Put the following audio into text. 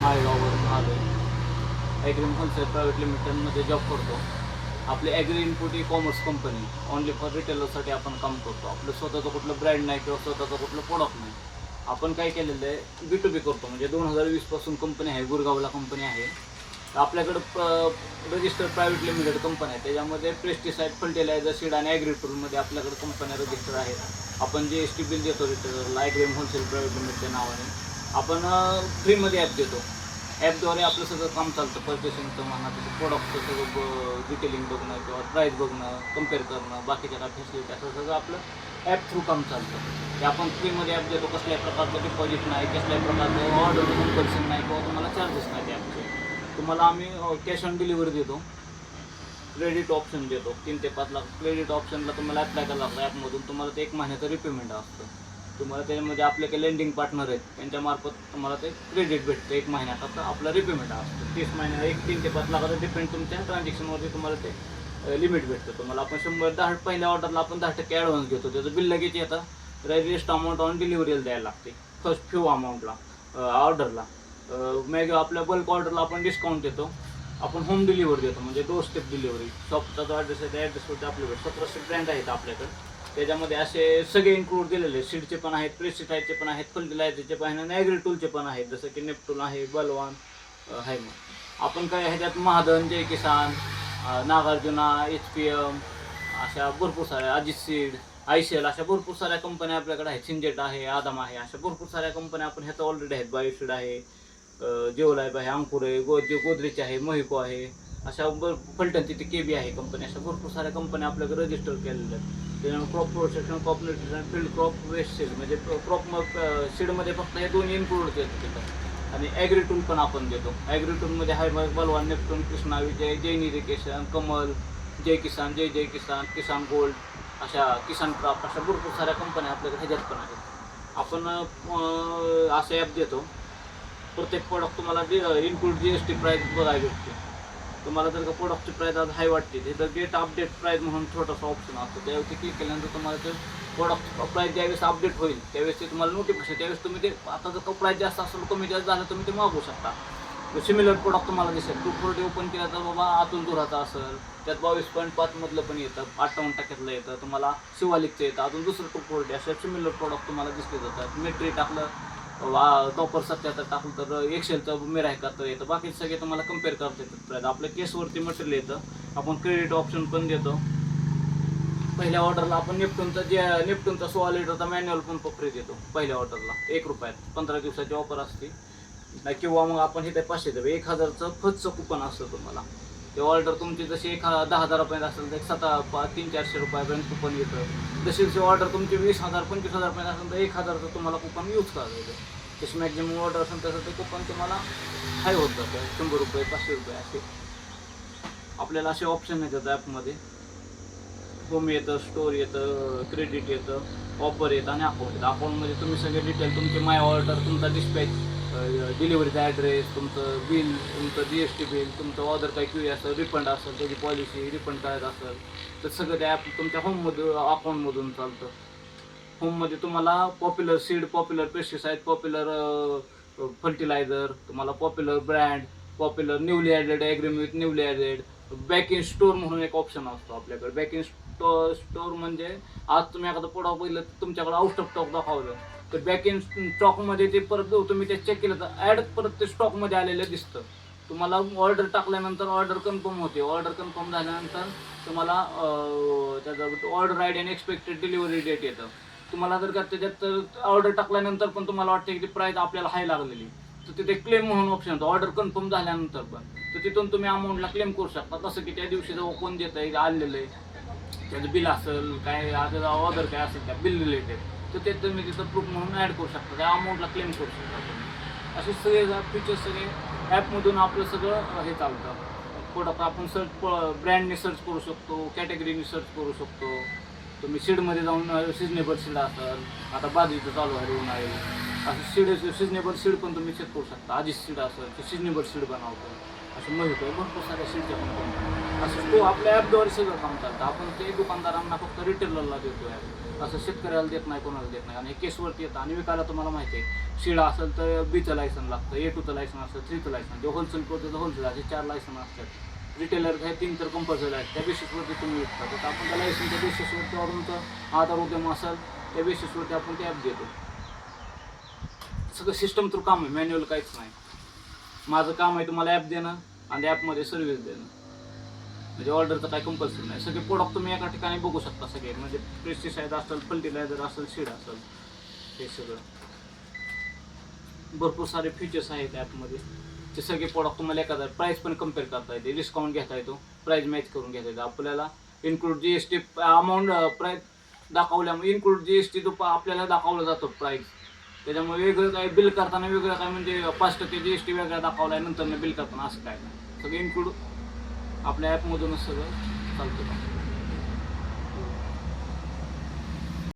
माळेगाववरून आलो आहे. Agri wholesale private लिमिटेडमध्ये जॉब करतो. आपली agri input e commerce company only for रिटेलरसाठी आपण काम करतो. आपलं स्वतःचं कुठलं ब्रँड नाही किंवा स्वतःचं कुठलं प्रोडक्ट नाही. आपण काय केलेलं आहे, B2B करतो. म्हणजे 2020पासून कंपनी आहे, गुरगावला कंपनी आहे. आपल्याकडं रजिस्टर प्रायव्हेट लिमिटेड कंपनी आहे. त्याच्यामध्ये पेस्टिसाईड, फर्टिलायझर, सीड आणि ॲग्री टूलमध्ये आपल्याकडे कंपन्या रजिस्टर आहेत. आपण GST बिल देतो रिटेलरला ॲग्री होलसेल प्रायव्हेट लिमिटेडच्या नावाने. आपण फ्रीमध्ये ॲप देतो. ॲपद्वारे आपलं सगळं काम चालतं. पर्चेसिंगचं म्हणा, त्याचं प्रोडक्टचं सगळं डिटेलिंग बघणं किंवा प्राईस बघणं, कम्पेअर करणं, बाकीच्या काय फॅसिलिटी असं सगळं आपलं ॲप थ्रू काम चालतं. ते आपण फ्रीमध्ये ॲप देतो. कसल्याही प्रकारचं डिपॉझिट नाही, कसल्याही प्रकारचं ऑर्डर कंपल्शन नाही किंवा तुम्हाला चार्जेस नाही त्या ॲपचे. तुम्हाला आम्ही कॅश ऑन डिलिव्हरी देतो, क्रेडिट ऑप्शन देतो. 3 ते 5 लाख क्रेडिट ऑप्शनला तुम्हाला अप्लाय करायला लागतं. ॲपमधून तुम्हाला ते 1 महिन्याचं रिपेमेंट असतं. तुम्हाला त्याच्यामध्ये आपले काही लेंडिंग पार्टनर आहेत, त्यांच्यामार्फत तुम्हाला ते क्रेडिट भेटतं. 1 महिन्याकरता आपलं रिपेमेंट असतं. 30 महिन्याला 3 ते 5 लाखाचं डिपेंड तुमच्या ट्रान्झॅक्शनवरती तुम्हाला ते लिमिट भेटतं. तुम्हाला आपण 110 पहिल्या ऑर्डरला आपण 10% ॲडव्हान्स घेतो. त्याचं बिल लगेच येतं. रेजिस्ट अमाऊंट ऑन डिलिव्हरीला द्यायला लागते, फर्स्ट फ्यू अमाऊंटला ऑर्डरला. मग आपल्या बल्क ऑर्डरला आपण डिस्काउंट देतो. आपण होम डिलिव्हरी देतो, म्हणजे डोर स्टेप डिलिव्हरी. शॉपचा जो ॲड्रेस आहे त्या ॲड्रेसवरती आपल्याकडे 1700 ब्रँड आहेत आपल्याकडे. त्याच्यामध्ये असे सगळे इन्क्लूड दिलेले आहेत. सीडचे पण आहेत, पेस्टिसाईडचे पण आहेत, फर्टिलायझरचे पण आहेत आणि ॲग्री टूलचे पण आहेत. जसं की नेपटून आहे, बलवान आहे. मग आपण काय ह्याच्यात महादन, जय किसान, नागार्जुना, HPM अशा भरपूर साऱ्या, अजित सीड, आयशेल अशा भरपूर साऱ्या कंपन्या आपल्याकडे आहेत. सिंजेट आहे, आदम आहे, अशा भरपूर साऱ्या कंपन्या आपण ह्याचं ऑलरेडी आहेत. बायोसीड आहे, जेवलाईफ आहे, अंकुर आहे, गोदरेज आहे, मोहिको आहे, अशा फलटणची ती KB आहे कंपनी. अशा भरपूर साऱ्या कंपन्या आपल्याकडे रजिस्टर केलेल्या आहेत. त्याच्यामुळे crop protection, crop nutrition, field crop waste seed, म्हणजे क्रॉप सीडमध्ये फक्त हे दोन्ही इन्क्लूड येतं तिथं. आणि ॲग्री टूल पण आपण देतो. ॲग्री टूलमध्ये हाय बलवान, नेपटून, कृष्णा, विजय, जैन इरिगेशन, कमल, जय किसान, जय किसान, किसान गोल्ड, अशा किसान क्राफ्ट, अशा भरपूर साऱ्या कंपन्या आपल्याकडे ह्याच्यात पण आहेत. आपण असं ॲप देतो. प्रत्येक प्रोडक्ट तुम्हाला इन्क्लूड GST प्राईस बघायला भेटते. तुम्हाला जर का प्रोडक्टची प्राईस आज हाय वाटते, तिथं गेट अपडेट प्राईस म्हणून छोटासा ऑप्शन असतो. त्यावेळेस क्लिक केल्यानंतर तुम्हाला ते प्रोडक्ट प्राईस ज्यावेळेस अपडेट होईल त्यावेळेस ते तुम्हाला नोटिफिकेशन, त्यावेळेस तुम्ही ते आता जर का प्राईस जास्त असेल, कमी जास्त झालं, तुम्ही ते मागवू शकता. सिमिलर प्रोडक्ट तुम्हाला दिसेल. टू प्रोडक्ट ओपन केला तर बाबा अतुल दुराचा असेल, त्यात 22.5 मधलं पण येतं, 58% येतं, तुम्हाला शिवालिकचं येतं, अजून दुसरं टू प्रोडक्ट अशा सिमिलर प्रोडक्ट तुम्हाला दिसले जातात. मेट्री टाकलं, टॉपर 77 टाकलं तर एक्सेलचं मिरायकाचं येतं. बाकी सगळे तुम्हाला कम्पेअर करता येतात. आपल्या केसवरती मटेरियल येतं. आपण क्रेडिट ऑप्शन पण देतो. पहिल्या ऑर्डरला आपण नेपटूनचा 16 लिटरचा मॅन्युअल पंप फ्री देतो. पहिल्या ऑर्डरला 1 रुपयात 15 दिवसाची ऑफर असते. नाही किंवा मग आपण हे 500 देतो. 1000चं फर्स्टचं कुपन असतं तुम्हाला. ते ऑर्डर तुमची जशी 10,000 असेल तर 300-400 रुपयापर्यंत कुपन येतं. जशी ऑर्डर तुमची 20,000-25,000 असेल तर 1000चं तुम्हाला कुपन यूज करायचं येतं. जशी मॅक्झिमम ऑर्डर असेल तसं ते कुपन तुम्हाला हाय होत जातं. 100 रुपये, 500 रुपये असे आपल्याला असे ऑप्शन येतात ॲपमध्ये. होम येतं, स्टोर येतं, क्रेडिट येतं, ऑफर येतं आणि अकाउंट येतं. अकाउंटमध्ये तुम्ही सगळे डिटेल, तुमचे माय ऑर्डर, तुमचा डिस्पॅच, डिलिव्हरीचा ॲड्रेस, तुमचं बिल, तुमचं GST बिल, तुमचं ऑर्डर काही क्यू असेल, रिफंड असेल, त्याची पॉलिसी रिफंड करायचं असेल तर सगळं त्या ॲप तुमच्या होममधून अकाउंटमधून चालतं. होममध्ये तुम्हाला popular seed, popular pesticide, popular fertiliser, तुम्हाला popular brand, popular newly added, agri with newly added, back in store म्हणून एक ऑप्शन असतो आपल्याकडे. बॅक इन स्टोअर म्हणजे आज तुम्ही एखादं प्रोडक्ट बघितलं तर तुमच्याकडे आउट ऑफ स्टॉक दाखवलं तर बॅक इन स्टॉकमध्ये ते परत तुम्ही ते चेक केलं तर ॲड परत ते स्टॉकमध्ये आलेलं दिसतं. तुम्हाला ऑर्डर टाकल्यानंतर ऑर्डर कन्फर्म होते. ऑर्डर कन्फर्म झाल्यानंतर तुम्हाला त्याचा ऑर्डर आय डी आणि एक्सपेक्टेड डिलिव्हरी डेट येतं. तुम्हाला जर का त्याच्यात ऑर्डर टाकल्यानंतर पण तुम्हाला वाटतं की प्राईस आपल्याला हाय लागलेली तर तिथे क्लेम म्हणून ऑप्शन होतं. ऑर्डर कन्फर्म झाल्यानंतर पण तर तिथून तुम्ही अमाऊंटला क्लेम करू शकता. तसं की त्या दिवशी जर कोण देतं आहे आलेलं आहे त्याचं बिल असेल काय आता ऑर्डर काय असेल त्या बिल रिलेटेड तर ते तुम्ही तिथं प्रूफ म्हणून ॲड करू शकता. त्या अमाऊंटला क्लेम करू शकता तुम्ही. असे सगळे फीचर्स सगळे ॲपमधून आपलं सगळं हे चालतं. प्रोडक्ट आपण ब्रँडने सर्च करू शकतो, कॅटेगरीने सर्च करू शकतो. तुम्ही सीडमध्ये जाऊन सिजनेबल सीड असेल, आता बाजरीचं चालू आहे उन्हाळी, असं सीड सिजनेबल सीड पण तुम्ही चेक करू शकता. आधीच सीड असेल तर सिजनेबल सीड बनवतो. असे माहिती आहे भरपूर साऱ्या सीडच्या पण कंपन्या असं तो आपल्या ॲपद्वारे सगळं काम चालतं. आपण ते दुकानदारांना फक्त रिटेलरला देतो आहे, असं शेतकऱ्याला देत नाही, कोणाला देत नाही. आणि हे केसवरती येतं. आणि विकायला तुम्हाला माहिती आहे शिडा असेल तर बीचं लायसन लागतं, A2चं लायसन असतं, 3चं लायसन, जे होलसेल करतो होलसेल असे 4 लायसन असतात. रिटेलर हे 3 तर कंपल्सरी आहेत. त्या बेसिसवरती तुम्ही विकता. तर आपण त्या लायसनच्या बेसिसवरती तुमचं आधार उद्यम असेल त्या बेसिसवरती आपण ते ॲप देतो. सगळं सिस्टम थ्रू काम आहे, मॅन्युअल काहीच नाही. माझं काम आहे तुम्हाला ॲप देणं आणि ॲपमध्ये सर्व्हिस देणं. म्हणजे ऑर्डरचं काही कंपल्सरी नाही. सगळे प्रोडक्ट तुम्ही एका ठिकाणी बघू शकता सगळे. म्हणजे पेस्टिसाईड असेल, फर्टिलायझर असेल, सीड असेल, हे सगळं भरपूर सारे फीचर्स आहेत ॲपमध्ये. ते सगळे प्रोडक्ट तुम्हाला एखादा प्राईस पण कम्पेअर करता येते, डिस्काउंट घेता येतो, प्राईस मॅच करून घेता येतो. आपल्याला इन्क्लूड GST अमाऊंट प्राईस दाखवल्यामुळे इन्क्लूड GST जो आपल्याला दाखवला जातो प्राईस. त्याच्यामुळे वेगळं काय बिल करताना वेगळं काय म्हणजे 5% GST वेगळा दाखवला आहे नंतर बिल करताना असं काय नाही. सगळं इन्क्लूड आपल्या ॲपमधूनच सगळं चालतं.